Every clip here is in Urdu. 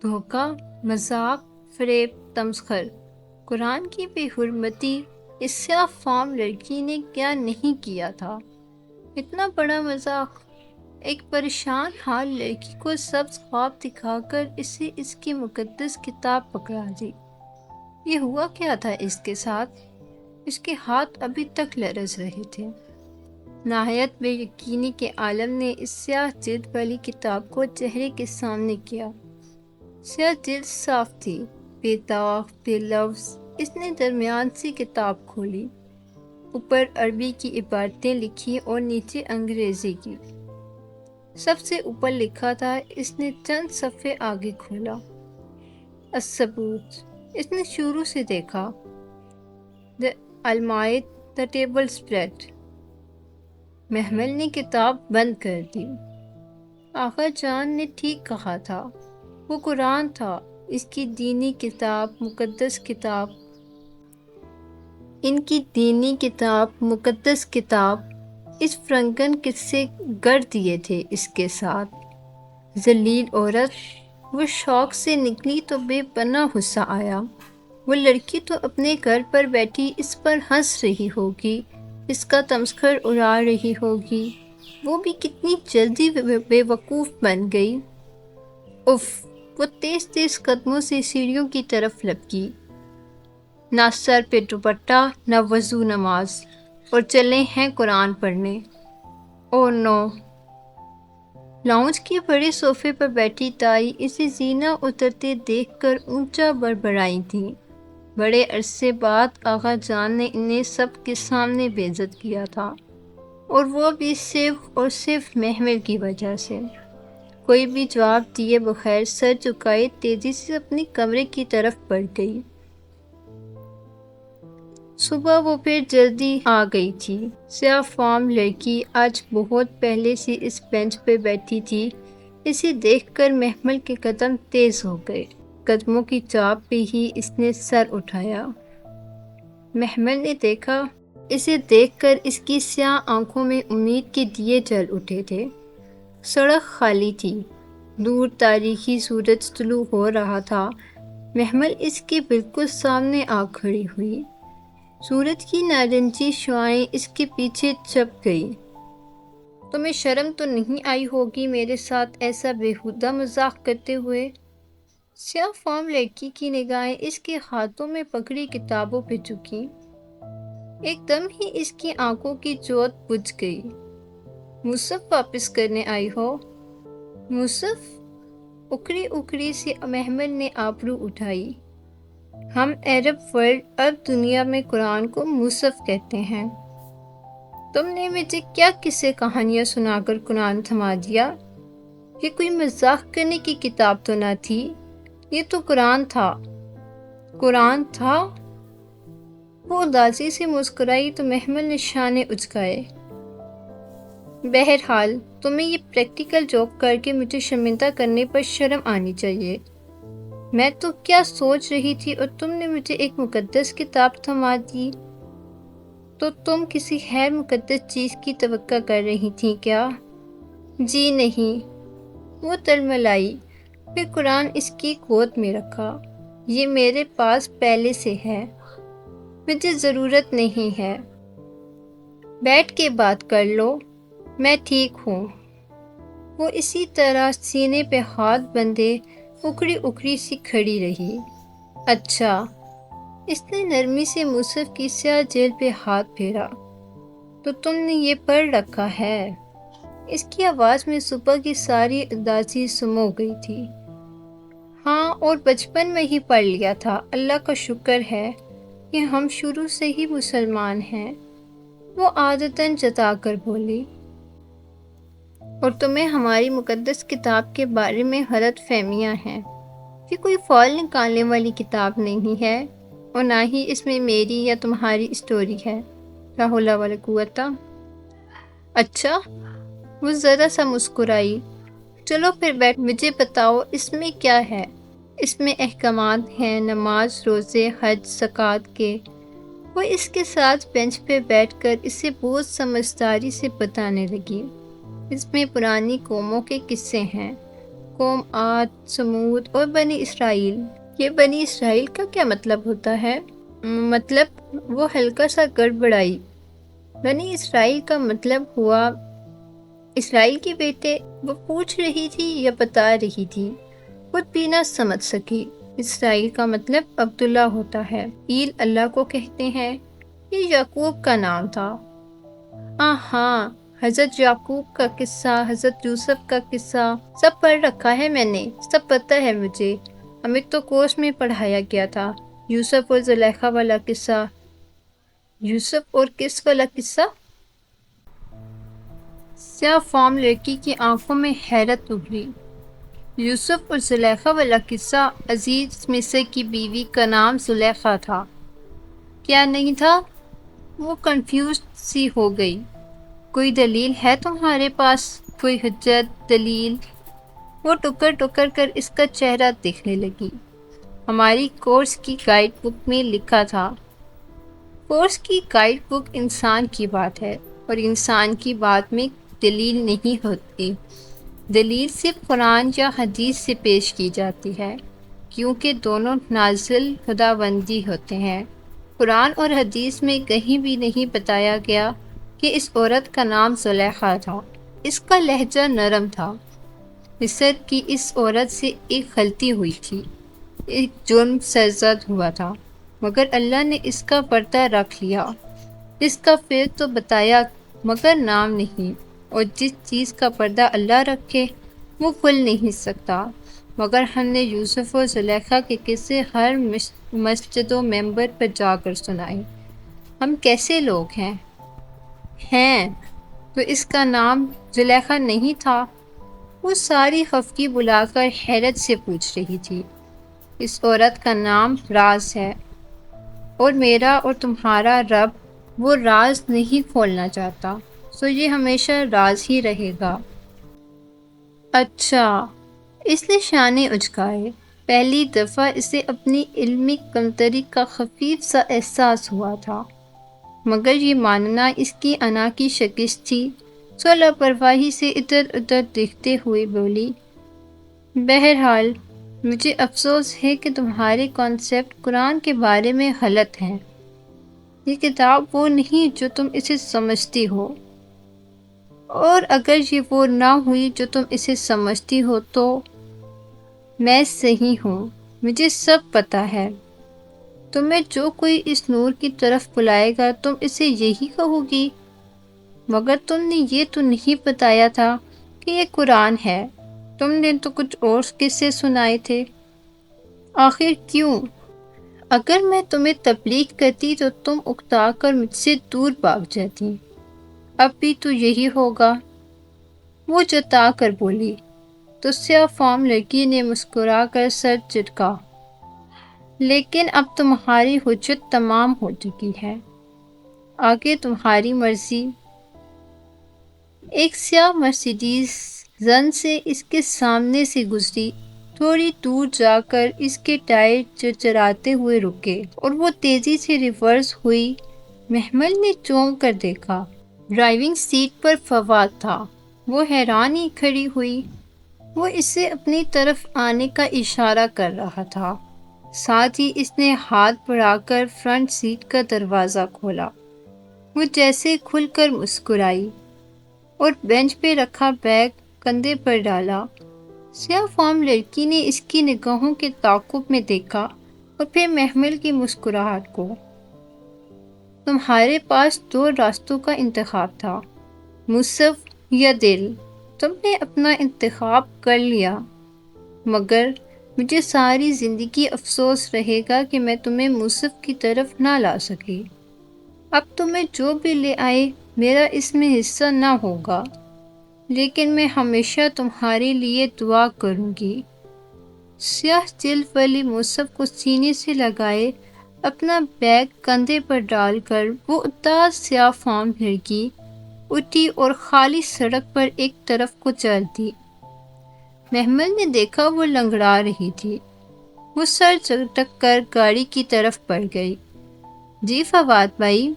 دھوکہ، مذاق، فریب، تمسخر۔ قرآن کی بے حرمتی اس سیاہ فام لڑکی نے کیا نہیں کیا تھا؟ اتنا بڑا مذاق! ایک پریشان حال لڑکی کو سبز خواب دکھا کر اسے اس کی مقدس کتاب پکڑا دی۔ یہ ہوا کیا تھا اس کے ساتھ؟ اس کے ہاتھ ابھی تک لرز رہے تھے۔ نہایت بے یقینی کے عالم نے اس سیاہ جلد والی کتاب کو چہرے کے سامنے کیا۔ سیاہ جلد صاف تھی، بے داغ، بے لفظ۔ اس نے درمیان سے کتاب کھولی۔ اوپر عربی کی عبارتیں لکھی اور نیچے انگریزی کی۔ سب سے اوپر لکھا تھا۔ اس نے چند صفحے آگے کھولا۔ الثبوت۔ اس نے شروع سے دیکھا۔ The Almighty، The Table Spread۔ محمل نے کتاب بند کر دی۔ آقا جان نے ٹھیک کہا تھا، وہ قرآن تھا، اس کی دینی کتاب، مقدس کتاب۔ ان کی دینی کتاب، مقدس کتاب۔ اس فرنگن قصے گڑھ دیے تھے اس کے ساتھ۔ ذلیل عورت! وہ شوق سے نکلی تو بے پناہ غصہ آیا۔ وہ لڑکی تو اپنے گھر پر بیٹھی اس پر ہنس رہی ہوگی، اس کا تمسخر اڑا رہی ہوگی، وہ بھی کتنی جلدی بے وقوف بن گئی۔ اف! وہ تیز تیز قدموں سے سیڑھیوں کی طرف لپکی۔ نہ سر پہ دوپٹہ، نہ وضو نماز، اور چلے ہیں قرآن پڑھنے۔ او نو! لاؤنج کے بڑے صوفے پر بیٹھی تائی اسے زینہ اترتے دیکھ کر اونچا بڑبڑائی تھی۔ بڑے عرصے بعد آقا جان نے انہیں سب کے سامنے بے عزت کیا تھا، اور وہ بھی صرف اور صرف محمل کی وجہ سے۔ کوئی بھی جواب دیے بغیر سر جھکائے تیزی سے اپنے کمرے کی طرف بڑھ گئی۔ صبح وہ پھر جلدی آ گئی تھی۔ سیاہ فام لڑکی آج بہت پہلے سے اس بینچ پہ بیٹھی تھی۔ اسے دیکھ کر محمل کے قدم تیز ہو گئے۔ قدموں کی چاپ پہ ہی اس نے سر اٹھایا۔ محمل نے دیکھا۔ اسے دیکھ کر اس کی سیاہ آنکھوں میں امید کے دیے جل اٹھے تھے۔ سڑک خالی تھی۔ دور تاریخی سورج طلوع ہو رہا تھا۔ محمل اس کے بالکل سامنے آ کھڑی ہوئی۔ سورج کی نارنجی شعاعیں اس کے پیچھے چھپ گئی۔ تمہیں شرم تو نہیں آئی ہوگی میرے ساتھ ایسا بیہودہ مذاق کرتے ہوئے؟ سیاہ فام لڑکی کی نگاہیں اس کے ہاتھوں میں پکڑی کتابوں پہ جھکیں۔ ایک دم ہی اس کی آنکھوں کی جوت بجھ گئی۔ مصحف واپس کرنے آئی ہو؟ مصحف؟ اکڑی اکڑی سی محمل نے آبرو اٹھائی۔ ہم عرب ورلڈ عرب دنیا میں قرآن کو مصحف کہتے ہیں۔ تم نے مجھے کیا قصے کہانیاں سنا کر قرآن تھما دیا؟ یہ کوئی مذاق کرنے کی کتاب تو نہ تھی، یہ تو قرآن تھا۔ قرآن تھا؟ وہ اداسی سے مسکرائی تو محمل نے شانے اچکائے۔ بہرحال تمہیں یہ پریکٹیکل جوک کر کے مجھے شرمندہ کرنے پر شرم آنی چاہیے۔ میں تو کیا سوچ رہی تھی اور تم نے مجھے ایک مقدس کتاب تھما دی۔ تو تم کسی غیر مقدس چیز کی توقع کر رہی تھی کیا؟ جی نہیں، وہ تلملائی۔ پھر قرآن اس کی گود میں رکھا۔ یہ میرے پاس پہلے سے ہے، مجھے ضرورت نہیں ہے۔ بیٹھ کے بات کر لو، میں ٹھیک ہوں۔ وہ اسی طرح سینے پہ ہاتھ بندھے اکڑی اکڑی سی کھڑی رہی۔ اچھا، اس نے نرمی سے مصحف کی سیاہ جلد پہ ہاتھ پھیرا، تو تم نے یہ پڑھ رکھا ہے؟ اس کی آواز میں صبح کی ساری اداسی سمو گئی تھی۔ ہاں، اور بچپن میں ہی پڑھ لیا تھا، اللہ کا شکر ہے کہ ہم شروع سے ہی مسلمان ہیں، وہ عادتاً جتا کر بولی۔ اور تمہیں ہماری مقدس کتاب کے بارے میں غلط فہمیاں ہیں۔ یہ کوئی فال نکالنے والی کتاب نہیں ہے، اور نہ ہی اس میں میری یا تمہاری اسٹوری ہے۔ لا حول ولا قوت۔ اچھا؟ وہ ذرا سا مسکرائی۔ چلو پھر بیٹھ، مجھے بتاؤ اس میں کیا ہے؟ اس میں احکامات ہیں، نماز، روزے، حج، زکوٰۃ کے۔ وہ اس کے ساتھ بینچ پہ بیٹھ کر اسے بہت سمجھداری سے بتانے لگی۔ اس میں پرانی قوموں کے قصے ہیں، قوم عاد، سمود اور بنی اسرائیل۔ یہ بنی اسرائیل کا کیا مطلب ہوتا ہے؟ مطلب وہ ہلکا سا گڑبڑائی۔ بنی اسرائیل کا مطلب ہوا اسرائیل کے بیٹے۔ وہ پوچھ رہی تھی یا بتا رہی تھی، خود بھی نہ سمجھ سکی۔ اسرائیل کا مطلب عبداللہ ہوتا ہے، ایل اللہ کو کہتے ہیں۔ یہ یعقوب کا نام تھا۔ ہاں، حضرت یعقوب کا قصہ، حضرت یوسف کا قصہ سب پڑھ رکھا ہے میں نے، سب پتہ ہے مجھے، ہمیں تو کورس میں پڑھایا گیا تھا۔ یوسف اور زلیخا والا قصہ۔ یوسف اور کس والا قصہ؟ سیاہ فام لڑکی کی آنکھوں میں حیرت ابھری۔ یوسف اور زلیخا والا قصہ۔ عزیز مصر کی بیوی کا نام زلیخا تھا، کیا نہیں تھا؟ وہ کنفیوز سی ہو گئی۔ کوئی دلیل ہے تمہارے پاس؟ کوئی حجت، دلیل؟ وہ ٹکر ٹکر کر اس کا چہرہ دیکھنے لگی۔ ہماری کورس کی گائیڈ بک میں لکھا تھا۔ کورس کی گائیڈ بک انسان کی بات ہے، اور انسان کی بات میں دلیل نہیں ہوتی۔ دلیل صرف قرآن یا حدیث سے پیش کی جاتی ہے، کیونکہ دونوں نازل خداوندی ہوتے ہیں۔ قرآن اور حدیث میں کہیں بھی نہیں بتایا گیا کہ اس عورت کا نام زلیخا تھا۔ اس کا لہجہ نرم تھا۔ مصر کی اس عورت سے ایک غلطی ہوئی تھی، ایک جرم سرزد ہوا تھا، مگر اللہ نے اس کا پردہ رکھ لیا۔ اس کا فعل تو بتایا مگر نام نہیں، اور جس چیز کا پردہ اللہ رکھے وہ کھل نہیں سکتا۔ مگر ہم نے یوسف اور زلیخا کے قصے ہر مسجد و ممبر پر جا کر سنائے۔ ہم کیسے لوگ ہیں؟ تو اس کا نام زلیخا نہیں تھا؟ وہ ساری خفگی بلا کر حیرت سے پوچھ رہی تھی۔ اس عورت کا نام راز ہے، اور میرا اور تمہارا رب وہ راز نہیں کھولنا چاہتا، سو یہ ہمیشہ راز ہی رہے گا۔ اچھا، اس نے شانے اچکائے۔ پہلی دفعہ اسے اپنی علمی کمتری کا خفیف سا احساس ہوا تھا، مگر یہ ماننا اس کی انا کی شکست تھی۔ سو لاپرواہی سے ادھر ادھر دیکھتے ہوئے بولی، بہرحال مجھے افسوس ہے کہ تمہارے کانسیپٹ قرآن کے بارے میں غلط ہیں۔ یہ کتاب وہ نہیں جو تم اسے سمجھتی ہو، اور اگر یہ وہ نہ ہوئی جو تم اسے سمجھتی ہو تو میں صحیح ہوں، مجھے سب پتہ ہے۔ تمہیں جو کوئی اس نور کی طرف بلائے گا تم اسے یہی کہو گی، مگر تم نے یہ تو نہیں بتایا تھا کہ یہ قرآن ہے، تم نے تو کچھ اور قصے سنائے تھے۔ آخر کیوں؟ اگر میں تمہیں تبلیغ کرتی تو تم اکتا کر مجھ سے دور بھاگ جاتی۔ اب بھی تو یہی ہوگا، وہ جتا کر بولی۔ تو سیاہ فام لڑکی نے مسکرا کر سر جھٹکا۔ لیکن اب تمہاری حجت تمام ہو چکی ہے، آگے تمہاری مرضی۔ ایک سیاہ مرسیڈیز زن سے اس کے سامنے سے گزری، تھوڑی دور جا کر اس کے ٹائر چرچراتے ہوئے رکے، اور وہ تیزی سے ریورس ہوئی۔ محمل نے چونک کر دیکھا، ڈرائیونگ سیٹ پر فواد تھا۔ وہ حیران ہی کھڑی ہوئی۔ وہ اسے اپنی طرف آنے کا اشارہ کر رہا تھا، ساتھ ہی اس نے ہاتھ بڑھا کر فرنٹ سیٹ کا دروازہ کھولا۔ وہ جیسے کھل کر مسکرائی اور بینچ پہ رکھا بیگ کندھے پر ڈالا۔ سیاہ فام لڑکی نے اس کی نگاہوں کے تعاقب میں دیکھا اور پھر محمل کی مسکراہٹ کو۔ تمہارے پاس دو راستوں کا انتخاب تھا، مصحف یا دل۔ تم نے اپنا انتخاب کر لیا، مگر مجھے ساری زندگی افسوس رہے گا کہ میں تمہیں مصحف کی طرف نہ لا سکی۔ اب تمہیں جو بھی لے آئے میرا اس میں حصہ نہ ہوگا، لیکن میں ہمیشہ تمہارے لیے دعا کروں گی۔ سیاہ جلد والی مصحف کو سینے سے لگائے اپنا بیگ کندھے پر ڈال کر وہ اداس سیاہ فام لڑکی اٹھی اور خالی سڑک پر ایک طرف کو چل دی۔ محمل نے دیکھا وہ لنگڑا رہی تھی۔ وہ سر جھٹک کر گاڑی کی طرف بڑھ گئی۔ جی فواد بھائی؟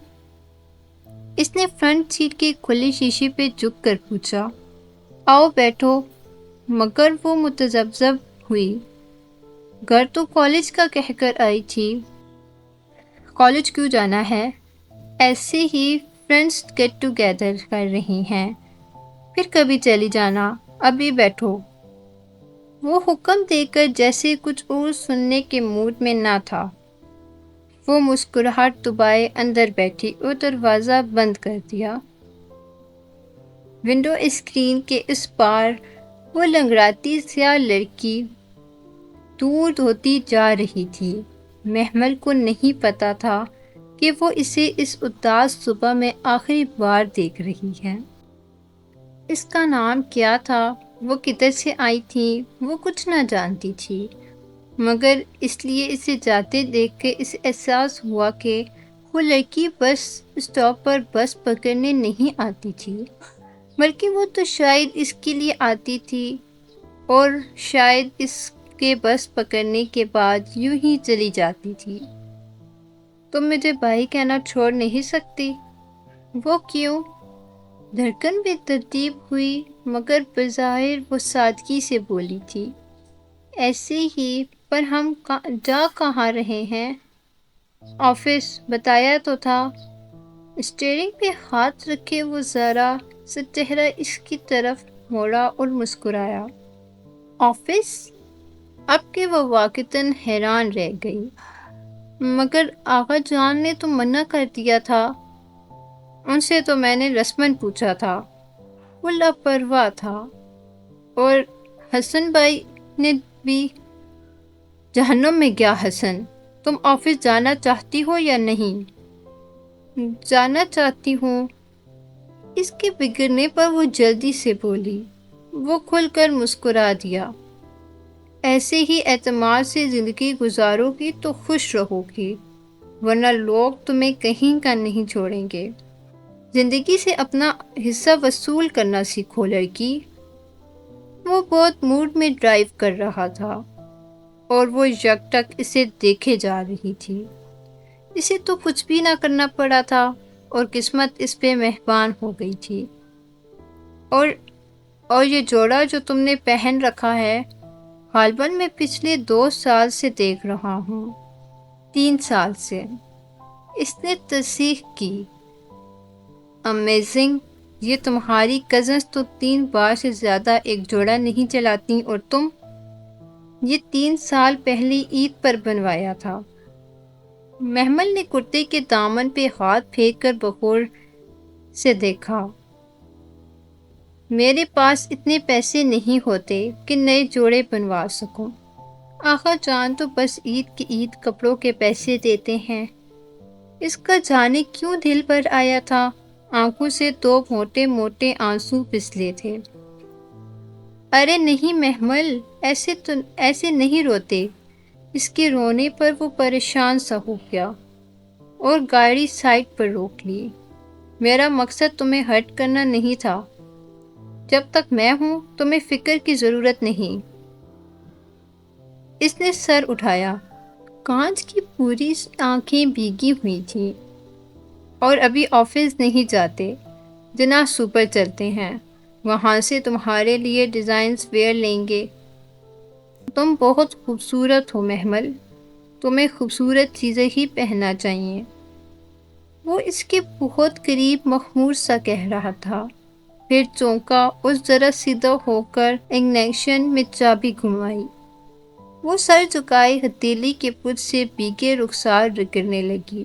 اس نے فرنٹ سیٹ کے کھلے شیشے پہ جھک کر پوچھا۔ آؤ بیٹھو۔ مگر وہ متذبذب ہوئی۔ گھر تو کالج کا کہہ کر آئی تھی۔ کالج کیوں جانا ہے؟ ایسے ہی فرینڈس گیٹ ٹوگیدر کر رہی ہیں، پھر کبھی چلی جانا، ابھی بیٹھو۔ وہ حکم دے کر جیسے کچھ اور سننے کے موڈ میں نہ تھا۔ وہ مسکراہٹ دبائے اندر بیٹھی اور دروازہ بند کر دیا۔ ونڈو اسکرین کے اس پار وہ لنگڑاتی سیاہ لڑکی دور ہوتی جا رہی تھی۔ محمل کو نہیں پتا تھا کہ وہ اسے اس اداس صبح میں آخری بار دیکھ رہی ہے۔ اس کا نام کیا تھا، وہ کدھر سے آئی تھی، وہ کچھ نہ جانتی تھی، مگر اس لیے اسے جاتے دیکھ کے اسے احساس ہوا کہ وہ لڑکی بس اسٹاپ پر بس پکڑنے نہیں آتی تھی، بلکہ وہ تو شاید اس کے لیے آتی تھی اور شاید اس کے بس پکڑنے کے بعد یوں ہی چلی جاتی تھی۔ تم مجھے بھائی کہنا چھوڑ نہیں سکتی؟ وہ کیوں؟ دھڑکن بے ترتیب ہوئی، مگر بظاہر وہ سادگی سے بولی تھی، ایسے ہی، پر ہم جا کہاں رہے ہیں؟ آفس، بتایا تو تھا۔ اسٹیئرنگ پہ ہاتھ رکھے وہ ذرا سا چہرہ اس کی طرف موڑا اور مسکرایا۔ آفس؟ اب کہ وہ واقعتاً حیران رہ گئی۔ مگر آغا جان نے تو منع کر دیا تھا۔ ان سے تو میں نے رسماً پوچھا تھا۔ وہ لاپرواہ تھا۔ اور حسن بھائی نے بھی۔ جہنم میں گیا حسن! تم آفس جانا چاہتی ہو یا نہیں؟ جانا چاہتی ہوں۔ اس کے بگڑنے پر وہ جلدی سے بولی۔ وہ کھل کر مسکرا دیا۔ ایسے ہی اعتماد سے زندگی گزارو گی تو خوش رہو گی، ورنہ لوگ تمہیں کہیں کا نہیں چھوڑیں گے۔ زندگی سے اپنا حصہ وصول کرنا سیکھو لڑکی۔ وہ بہت موڈ میں ڈرائیو کر رہا تھا اور وہ یکٹک اسے دیکھے جا رہی تھی۔ اسے تو کچھ بھی نہ کرنا پڑا تھا اور قسمت اس پہ مہربان ہو گئی تھی۔ اور یہ جوڑا جو تم نے پہن رکھا ہے، غالباً میں پچھلے 2 سال سے دیکھ رہا ہوں، 3 سال سے۔ اس نے تصدیق کی۔ امیزنگ! یہ تمہاری کزنز تو 3 بار سے زیادہ ایک جوڑا نہیں چلاتی اور تم؟ یہ 3 سال پہلے عید پر بنوایا تھا۔ محمل نے کرتے کے دامن پہ ہاتھ پھیر کر بغور سے دیکھا۔ میرے پاس اتنے پیسے نہیں ہوتے کہ نئے جوڑے بنوا سکوں۔ آقا جان تو بس عید کے عید کپڑوں کے پیسے دیتے ہیں۔ اس کا جانے کیوں دل پر آیا تھا، آنکھوں سے 2 موٹے موٹے آنسو پھسلے تھے۔ ارے نہیں محمل، ایسے نہیں روتے۔ اس کے رونے پر وہ پریشان سا ہو گیا اور گاڑی سائڈ پر روک لی۔ میرا مقصد تمہیں ہرٹ کرنا نہیں تھا۔ جب تک میں ہوں تمہیں فکر کی ضرورت نہیں۔ اس نے سر اٹھایا۔ کانچ کی پوری آنکھیں بھیگی ہوئی تھیں۔ اور ابھی آفس نہیں جاتے، جناح سپر چلتے ہیں، وہاں سے تمہارے لیے ڈیزائنز ویئر لیں گے۔ تم بہت خوبصورت ہو محمل، تمہیں خوبصورت چیزیں ہی پہننا چاہیے۔ وہ اس کے بہت قریب مخمور سا کہہ رہا تھا، پھر چونکا اور ذرا سیدھا ہو کر اگنیشن میں چابی گھمائی۔ وہ سر جھکائے ہتھیلی کے پنج سے بھیگے رخسار رگڑنے لگی۔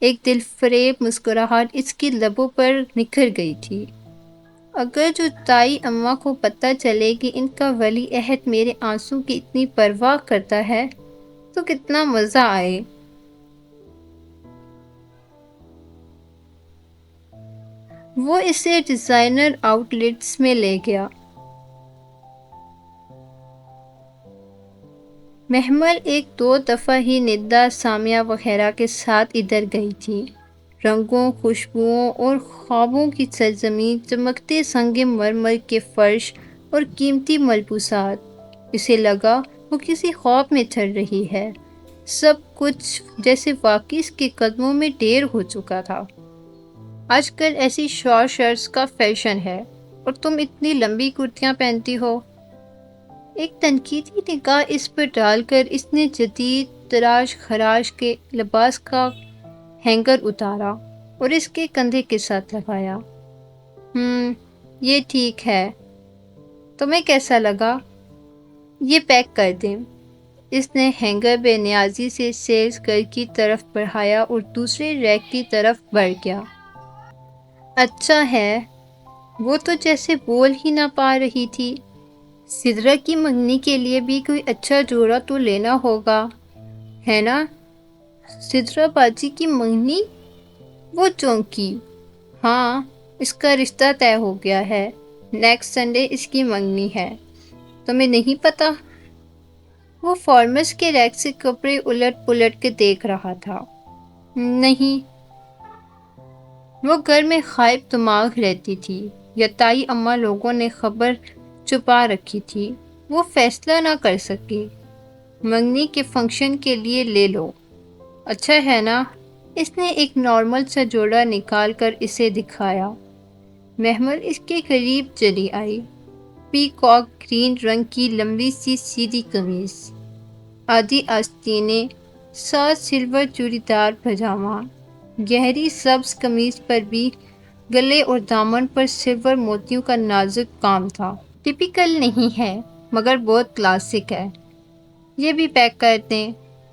ایک دل فریب مسکراہٹ اس کی لبوں پر نکھر گئی تھی۔ اگر جو تائی اماں کو پتہ چلے کہ ان کا ولی عہد میرے آنسوں کی اتنی پرواہ کرتا ہے تو کتنا مزہ آئے۔ وہ اسے ڈیزائنر آؤٹ لیٹس میں لے گیا۔ محمل 1-2 دفعہ ہی ندا، سامیہ وغیرہ کے ساتھ ادھر گئی تھی۔ رنگوں، خوشبوؤں اور خوابوں کی سرزمین، چمکتے سنگ مرمر کے فرش اور قیمتی ملبوسات۔ اسے لگا وہ کسی خواب میں چل رہی ہے۔ سب کچھ جیسے واقعی اس کے قدموں میں ڈھیر ہو چکا تھا۔ آج کل ایسی شارٹ شرٹس کا فیشن ہے اور تم اتنی لمبی کرتیاں پہنتی ہو۔ ایک تنقیدی نگاہ اس پر ڈال کر اس نے جدید تراش خراش کے لباس کا ہینگر اتارا اور اس کے کندھے کے ساتھ لگایا۔ یہ ٹھیک ہے، تمہیں کیسا لگا؟ یہ پیک کر دیں۔ اس نے ہینگر بے نیازی سے سیلز گرل کی طرف بڑھایا اور دوسرے ریک کی طرف بڑھ گیا۔ اچھا ہے، وہ تو جیسے بول ہی نہ پا رہی تھی۔ سدرا کی منگنی کے لیے بھی کوئی اچھا جوڑا تو لینا ہوگا، ہے نا؟ سدرا باجی کی منگنی؟ وہ چونکی؟ ہاں، اس کا رشتہ طے ہو گیا ہے۔ نیکسٹ سنڈے اس کی منگنی ہے۔ تمہیں نہیں پتا؟ وہ فارمرز کے ریک سے کپڑے الٹ پلٹ کے دیکھ رہا تھا۔ نہیں، وہ گھر میں غائب دماغ رہتی تھی یا تائی اماں لوگوں نے خبر چھپا رکھی تھی۔ وہ فیصلہ نہ کر سکی۔ منگنی کے فنکشن کے لیے لے لو، اچھا ہے نا؟ اس نے ایک نارمل سا جوڑا نکال کر اسے دکھایا۔ محمل اس کے قریب چلی آئی۔ پیکاک گرین رنگ کی لمبی سی سیدھی قمیص، آدھی آستینیں، ساتھ سلور چوڑی دار پاجامہ۔ گہری سبز قمیص پر بھی گلے اور دامن پر سلور موتیوں کا نازک کام تھا۔ ٹپیکل نہیں ہے مگر بہت کلاسک ہے۔ یہ بھی پیک کر دیں۔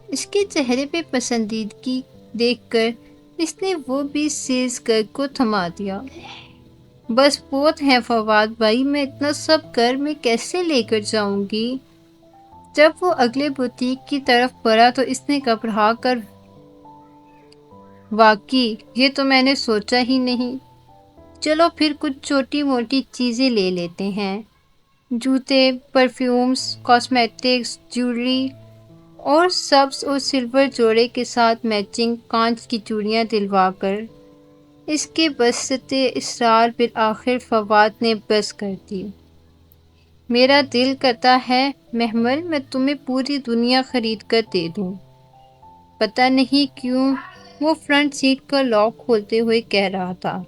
اس کے چہرے پہ پسندیدگی دیکھ کر اس نے وہ بھی سیلز گرل کو تھما دیا۔ بس بہت ہیں فواد بھائی، میں اتنا سب گھر میں کیسے لے کر جاؤں گی؟ جب وہ اگلے بوتیک کی طرف بڑھا تو اس نے گھبرا کر واقعی یہ تو میں نے سوچا ہی نہیں۔ چلو پھر کچھ چھوٹی موٹی چیزیں لے لیتے ہیں، جوتے، پرفیومز، کاسمیٹکس، جیولری، اور سبز اور سلور جوڑے کے ساتھ میچنگ کانچ کی چوڑیاں دلوا کر۔ اس کے بستے اصرار بالآخر فواد نے بس کر دی۔ میرا دل کرتا ہے محمل میں تمہیں پوری دنیا خرید کر دے دوں۔ پتہ نہیں کیوں وہ فرنٹ سیٹ کا لاک کھولتے ہوئے کہہ رہا تھا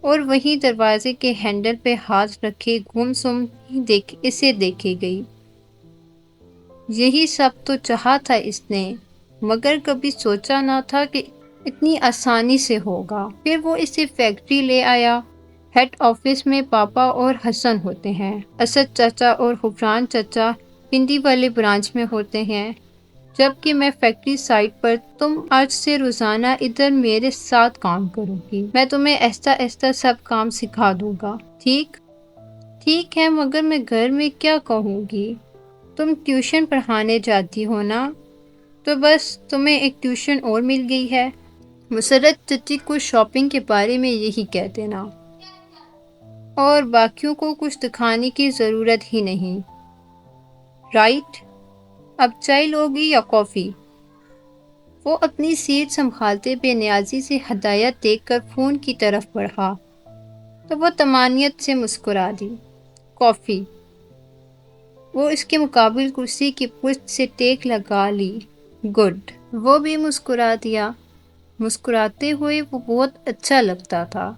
اور وہیں دروازے کے ہینڈل پہ ہاتھ رکھے گمسم اسے دیکھے گئی۔ یہی سب تو چاہا تھا اس نے، مگر کبھی سوچا نہ تھا کہ اتنی آسانی سے ہوگا۔ پھر وہ اسے فیکٹری لے آیا۔ ہیڈ آفس میں پاپا اور حسن ہوتے ہیں، اسد چاچا اور غفران چاچا پنڈی والے برانچ میں ہوتے ہیں، جبکہ میں فیکٹری سائٹ پر۔ تم آج سے روزانہ ادھر میرے ساتھ کام کرو گی، میں تمہیں آہستہ آہستہ سب کام سکھا دوں گا، ٹھیک؟ ٹھیک ہے، مگر میں گھر میں کیا کہوں گی؟ تم ٹیوشن پڑھانے جاتی ہو نا؟ تو بس تمہیں ایک ٹیوشن اور مل گئی ہے۔ مسرت چچی کو شاپنگ کے بارے میں یہی کہہ دینا، اور باقیوں کو کچھ دکھانے کی ضرورت ہی نہیں، رائٹ؟ اب چائے لوگی یا کافی؟ وہ اپنی سیٹ سنبھالتے بے نیازی سے ہدایت دیکھ کر فون کی طرف بڑھا تو وہ طمانینت سے مسکرا دی۔ کافی۔ وہ اس کے مقابل کرسی کی پشت سے ٹیک لگا لی۔ گڈ۔ وہ بھی مسکرا دیا۔ مسکراتے ہوئے وہ بہت اچھا لگتا تھا۔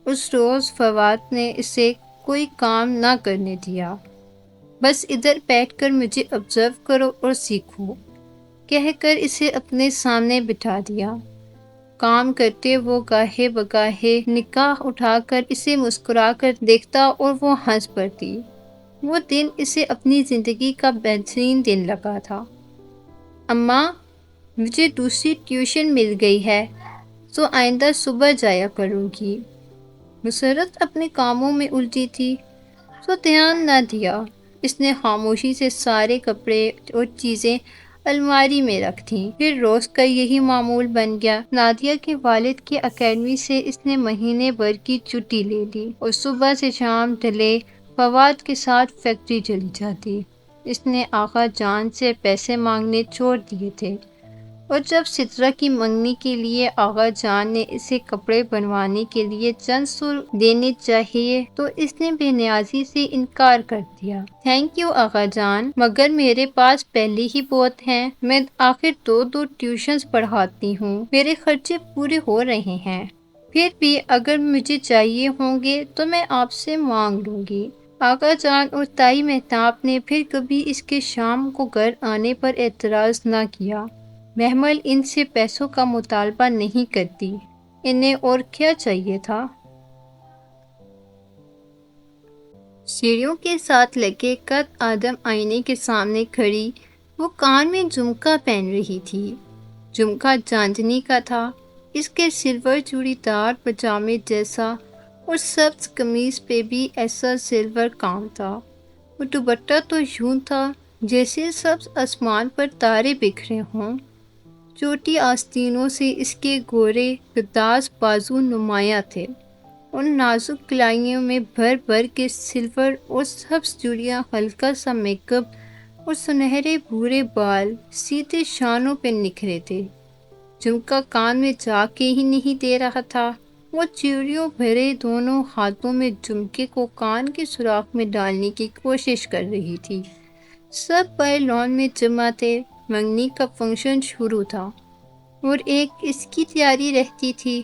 اس روز فواد نے اسے کوئی کام نہ کرنے دیا۔ بس ادھر بیٹھ کر مجھے آبزرو کرو اور سیکھو، کہہ کر اسے اپنے سامنے بٹھا دیا۔ کام کرتے وہ گاہے بگاہے نگاہ اٹھا کر اسے مسکرا کر دیکھتا اور وہ ہنس پڑتی۔ وہ دن اسے اپنی زندگی کا بہترین دن لگا تھا۔ اماں، مجھے دوسری ٹیوشن مل گئی ہے تو آئندہ صبح جایا کروں گی۔ مسرت اپنے کاموں میں الجھی تھی تو دھیان نہ دیا۔ اس نے خاموشی سے سارے کپڑے اور چیزیں الماری میں رکھ دیں۔ پھر روز کا یہی معمول بن گیا۔ نادیہ کے والد کی اکیڈمی سے اس نے مہینے بھر کی چھٹی لے لی اور صبح سے شام ڈھلے فواد کے ساتھ فیکٹری چلی جاتی۔ اس نے آغا جان سے پیسے مانگنے چھوڑ دیے تھے، اور جب سدرا کی منگنی کے لیے آغا جان نے اسے کپڑے بنوانے کے لیے چند سو دینے چاہیے تو اس نے بے نیازی سے انکار کر دیا۔ تھینک یو آغا جان، مگر میرے پاس پہلے ہی بہت ہیں۔ میں آخر دو ٹیوشنز پڑھاتی ہوں، میرے خرچے پورے ہو رہے ہیں۔ پھر بھی اگر مجھے چاہیے ہوں گے تو میں آپ سے مانگ لوں گی۔ آقا جان اور تائی مہتاب نے پھر کبھی اس کے شام کو گھر آنے پر اعتراض نہ کیا۔ محمل ان سے پیسوں کا مطالبہ نہیں کرتی، انہیں اور کیا چاہیے تھا؟ سیڑھیوں کے ساتھ لگے قد آدم آئینے کے سامنے کھڑی، وہ کان میں جھمکا پہن رہی تھی۔ جھمکا چاندنی کا تھا، اس کے سلور چوڑی دار پجامے جیسا اور سبز قمیص پہ بھی ایسا سلور کام تھا۔ وہ دوپٹہ تو یوں تھا جیسے سبز آسمان پر تارے بکھرے ہوں۔ چوٹی آستینوں سے اس کے گورے گداز بازو نمایاں تھے۔ ان نازک کلائیوں میں بھر بھر کے سلور اور سبز چوڑیاں، ہلکا سا میک اپ اور سنہرے بھورے بال سیدھے شانوں پہ نکھرے تھے۔ جھمکا کان میں جا کے ہی نہیں دے رہا تھا، وہ چوڑیوں بھرے دونوں ہاتھوں میں جھمکے کو کان کے سوراخ میں ڈالنے کی کوشش کر رہی تھی۔ سب بھائی لان میں جمع تھے، منگنی کا فنکشن شروع تھا اور ایک اس کی تیاری رہتی تھی۔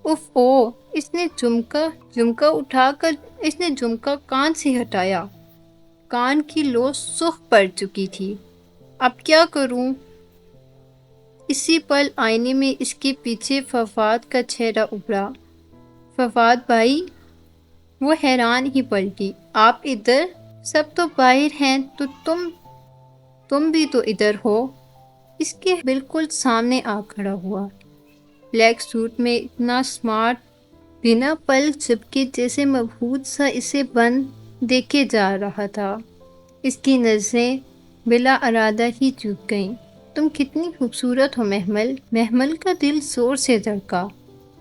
اف او، اس نے جھمکا کان سے ہٹایا۔ کان کی لو سرخ پڑ چکی تھی۔ اب کیا کروں؟ اسی پل آئینے میں اس کے پیچھے فواد کا چہرہ ابھرا۔ فواد بھائی؟ وہ حیران ہی پلٹی۔ آپ ادھر؟ سب تو باہر ہیں تو تم بھی تو ادھر ہو۔ اس کے بالکل سامنے آ کھڑا ہوا، بلیک سوٹ میں اتنا سمارٹ، بنا پلک جھپکے جیسے مبہوت سا اسے بند دیکھے جا رہا تھا۔ اس کی نظریں بلا ارادہ ہی چوک گئیں۔ تم کتنی خوبصورت ہو محمل۔ محمل کا دل زور سے دھڑکا۔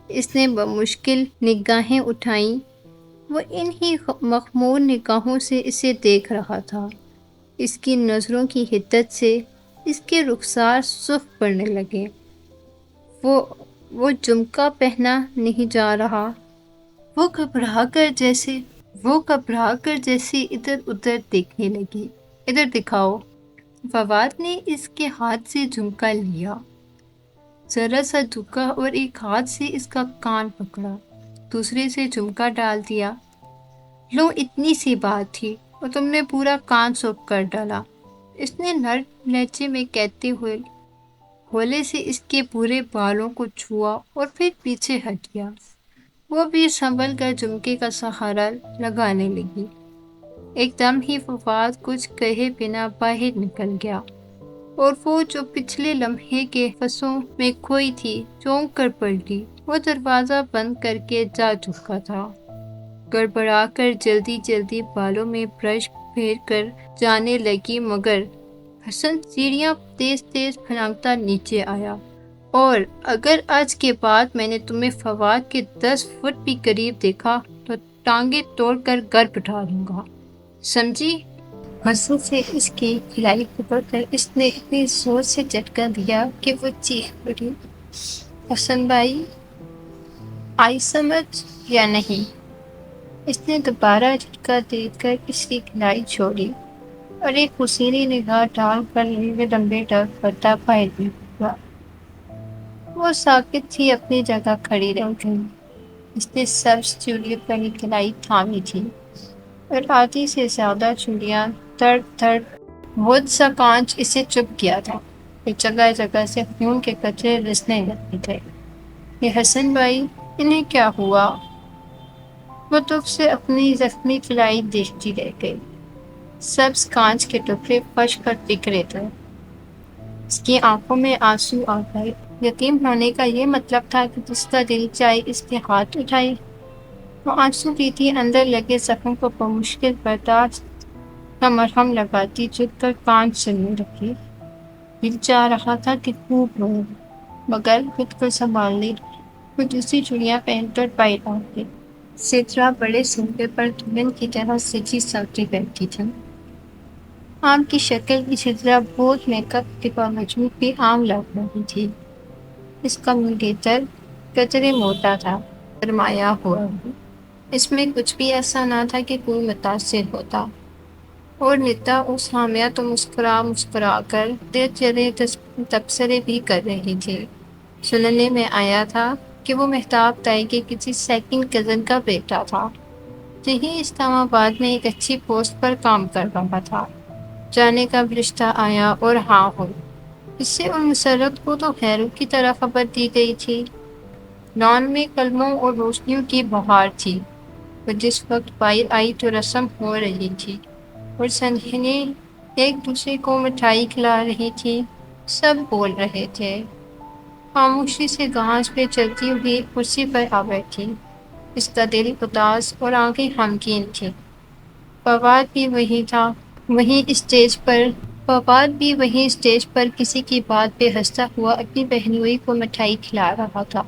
اس نے بمشکل نگاہیں اٹھائیں۔ وہ انہی مخمور نگاہوں سے اسے دیکھ رہا تھا۔ اس کی نظروں کی حدت سے اس کے رخسار سرخ پڑنے لگے۔ وہ جھمکا پہنا نہیں جا رہا۔ وہ گھبرا کر جیسے ادھر ادھر دیکھنے لگی۔ ادھر دکھاؤ۔ فواد نے اس کے ہاتھ سے جھمکا لیا، ذرا سا جھکا اور ایک ہاتھ سے اس کا کان پکڑا، دوسرے سے جھمکا ڈال دیا۔ لو، اتنی سی بات تھی اور تم نے پورا کان سوک کر ڈالا، اس نے نرم لہجے میں کہتے ہوئے ہولے سے اس کے برے بالوں کو چھوا اور پھر پیچھے ہٹ گیا۔ وہ بھی سنبھل کر جھمکے کا سہارا لگانے لگی۔ ایک دم ہی فواد کچھ کہے بنا باہر نکل گیا اور وہ جو پچھلے لمحے کے فسوں میں کھوئی تھی چونک کر پلٹی۔ وہ دروازہ بند کر کے جا چکا تھا۔ گڑبڑا کر جلدی بالوں میں برش پھیر کر جانے لگی مگر حسن سیڑھیاں تیز پھلانگتا نیچے آیا۔ اور اگر آج کے بعد میں نے تمہیں فواد کے 10 فٹ بھی قریب دیکھا تو ٹانگیں توڑ کر گھر بٹھا لوں گا، سمجھی؟ حسن سے اس کی کلائی پکڑ کر اس نے اتنی زور سے جھٹکا دیا کہ وہ چیخ پڑی۔ حسن بھائی، آئی سمجھ یا نہیں؟ اس نے دوبارہ جھٹکا دے کر اس کی کلائی چھوڑی اور ایک حسینی نگاہ ڈال کر لمبے ڈگ کرتا باہر بھی ہوا۔ وہ ساکت ہی اپنی جگہ کھڑی رہ گئی۔ اس نے سبز چوڑی پہنی کلائی تھامی تھی اور آدھی سے زیادہ چوڑیاں تڑ بہت سا کانچ اسے چپ گیا تھا اور جگہ جگہ سے خون کے قطرے رسنے لگے تھے۔ یہ حسن بھائی، انہیں کیا ہوا؟ وہ دکھ سے اپنی زخمی کلائی دیکھتی رہ گئی۔ سبز کانچ کے ٹکڑے فرش پر بکھرے تھے۔ اس کی آنکھوں میں آنسو آ گئے۔ یتیم ہونے کا یہ مطلب تھا کہ جس کا دل چاہے اس کے ہاتھ اٹھائے۔ وہ آنسو پیتی اندر لگے زخم کو بمشکل برداشت کا مرہم لگاتی جھک کر کان سننے لگی۔ دل چاہ رہا تھا کہ خوب روئے مگر خود کو سنبھال لی۔ وہ دوسری چوڑیاں پہن کر باہر آ گئی۔ سترہ بڑے صوفے پر دلہن کی طرح سجی سانوری بیٹھی تھی۔ عام کی شکل کی سترہ بہت میک اپ کے باوجود بھی عام لگ رہی تھی۔ اس کا منگیتر قدرے موٹا تھا، سرمایا ہوا بھی۔ اس میں کچھ بھی ایسا نہ تھا کہ کوئی متاثر ہوتا۔ اور نتا اور سامیہ تو مسکرا کر دل چلے تبصرے بھی کر رہی تھی۔ سننے میں آیا تھا کہ وہ مہتاب تائی کے کسی سیکنڈ کزن کا بیٹا تھا۔ یہی اسلام آباد میں ایک اچھی پوسٹ پر کام کر رہا تھا۔ جانے کا رشتہ آیا اور ہاں ہوئی۔ اس سے ان مسرت کو تو خیروں کی طرح خبر دی گئی تھی۔ لان میں کلموں اور روشنیوں کی بہار تھی، اور جس وقت باہر آئی تو رسم ہو رہی تھی اور سنجنیں ایک دوسرے کو مٹھائی کھلا رہی تھی۔ سب بول رہے تھے۔ خاموشی سے گھاس پہ چلتی ہوئی کرسی پر آ بیٹھی۔ اس کا دل اداس اور آنکھیں غمگین تھیں۔ فواد بھی وہی تھا، فواد بھی وہیں اسٹیج پر کسی کی بات پہ ہنستا ہوا اپنی بہنوئی کو مٹھائی کھلا رہا تھا۔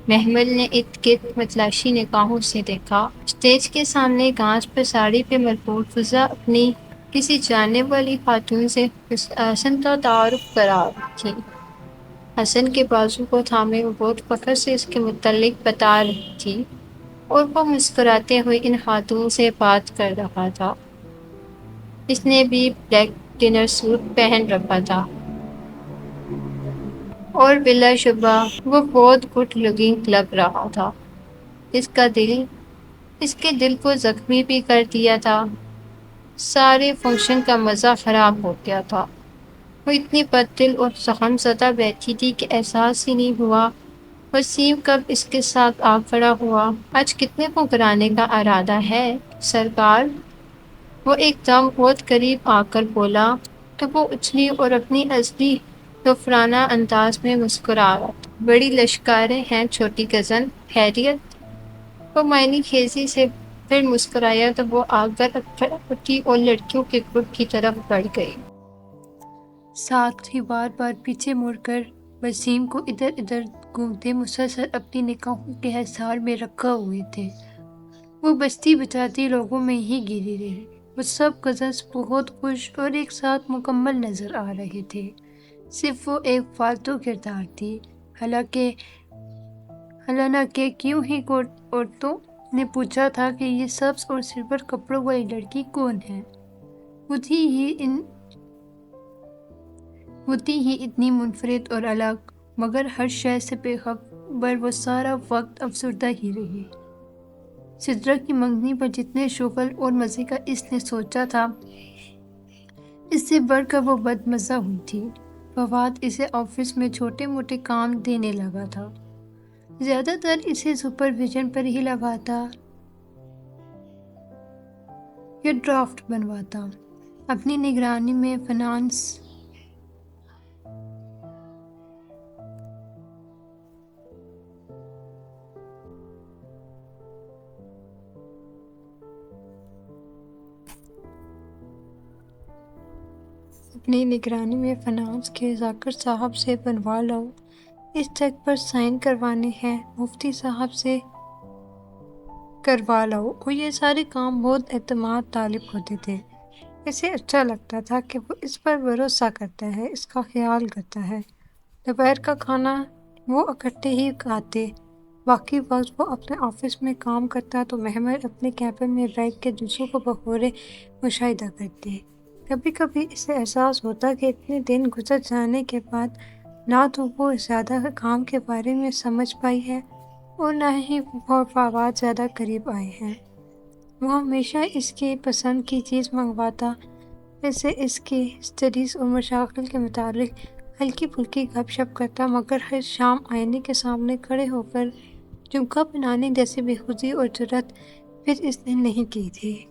محمل نے ارد گرد متلاشی نگاہوں سے دیکھا۔ اسٹیج کے سامنے گھاس پر ساڑی پہ مربوط فضا اپنی کسی جاننے والی خاتون سے حسن کا تعارف کرا رہی تھی۔ حسن کے بازو کو تھامے وہ بہت فخر سے اس کے متعلق بتا رہی تھی، اور وہ مسکراتے ہوئے ان خاتون سے بات کر رہا تھا۔ اس نے بھی بلیک ڈنر سوٹ پہن رکھا تھا، اور بلا شبہ وہ بہت گڈ لکنگ لگ رہا تھا۔ اس کے دل کو زخمی بھی کر دیا تھا۔ سارے فنکشن کا مزہ خراب ہو گیا تھا۔ وہ اتنی بد دل اور زخم زدہ بیٹھی تھی کہ احساس ہی نہیں ہوا وسیم کب اس کے ساتھ آ کھڑا ہوا۔ آج کتنے کو کرانے کا ارادہ ہے سرکار؟ وہ ایک دم بہت قریب آ کر بولا تو وہ اچھلی اور اپنی اصلی غفرانہ انداز میں مسکرا رہا تھا۔ بڑی لشکاریں ہیں چھوٹی کزن، خیریت؟ وہ معنی خیزی سے پھر مسکرایا تو وہ آ کر اٹھی اور لڑکیوں کے گروپ کی طرف بڑھ گئی۔ ساتھ ہی بار بار پیچھے مڑ کر وسیم کو ادھر ادھر گھومتے مسلسل اپنی نگاہوں کے حصار میں رکھا ہوئے تھے۔ وہ بستی بچاتی لوگوں میں ہی گری رہی۔ وہ سب کزنز بہت خوش اور ایک ساتھ مکمل نظر آ رہے تھے۔ صرف وہ ایک فالتو کردار تھی۔ حالانکہ کیوں ہی عورتوں نے پوچھا تھا کہ یہ سبز اور سلور کپڑوں والی لڑکی کون ہے؟ ہوتی ہی اتنی منفرد اور الگ، مگر ہر شے سے بے خبر وہ سارا وقت افسردہ ہی رہی۔ سدرا کی منگنی پر جتنے شغل اور مزے کا اس نے سوچا تھا، اس سے بڑھ کر وہ بد مزہ ہوئی تھی۔ فواد اسے آفس میں چھوٹے موٹے کام دینے لگا تھا، زیادہ تر اسے سپرویژن پر ہی لگاتا یا ڈرافٹ بنواتا۔ اپنی نگرانی میں فنانس کے ذاکر صاحب سے بنوا لاؤ، اس چیک پر سائن کروانے ہیں مفتی صاحب سے کروا لاؤ، اور یہ سارے کام بہت اعتماد طالب ہوتے تھے۔ اسے اچھا لگتا تھا کہ وہ اس پر بھروسہ کرتا ہے، اس کا خیال کرتا ہے۔ دوپہر کا کھانا وہ اکٹھے ہی کھاتے، باقی وقت وہ اپنے آفس میں کام کرتا تو محمد اپنے کیبن میں بیٹھ کے دوسروں کو بخور مشاہدہ کرتے۔ کبھی کبھی اسے احساس ہوتا کہ اتنے دن گزر جانے کے بعد نہ تو وہ زیادہ کام کے بارے میں سمجھ پائی ہے اور نہ ہی وہ فواد زیادہ قریب آئے ہیں۔ وہ ہمیشہ اس کی پسند کی چیز منگواتا، اسے اس کی اسٹڈیز اور مشاغل کے متعلق ہلکی پھلکی گپ شپ کرتا، مگر ہر شام آئینے کے سامنے کھڑے ہو کر جھمکا بنانے جیسی بےخودی اور جرات پھر اس نے نہیں کی تھی۔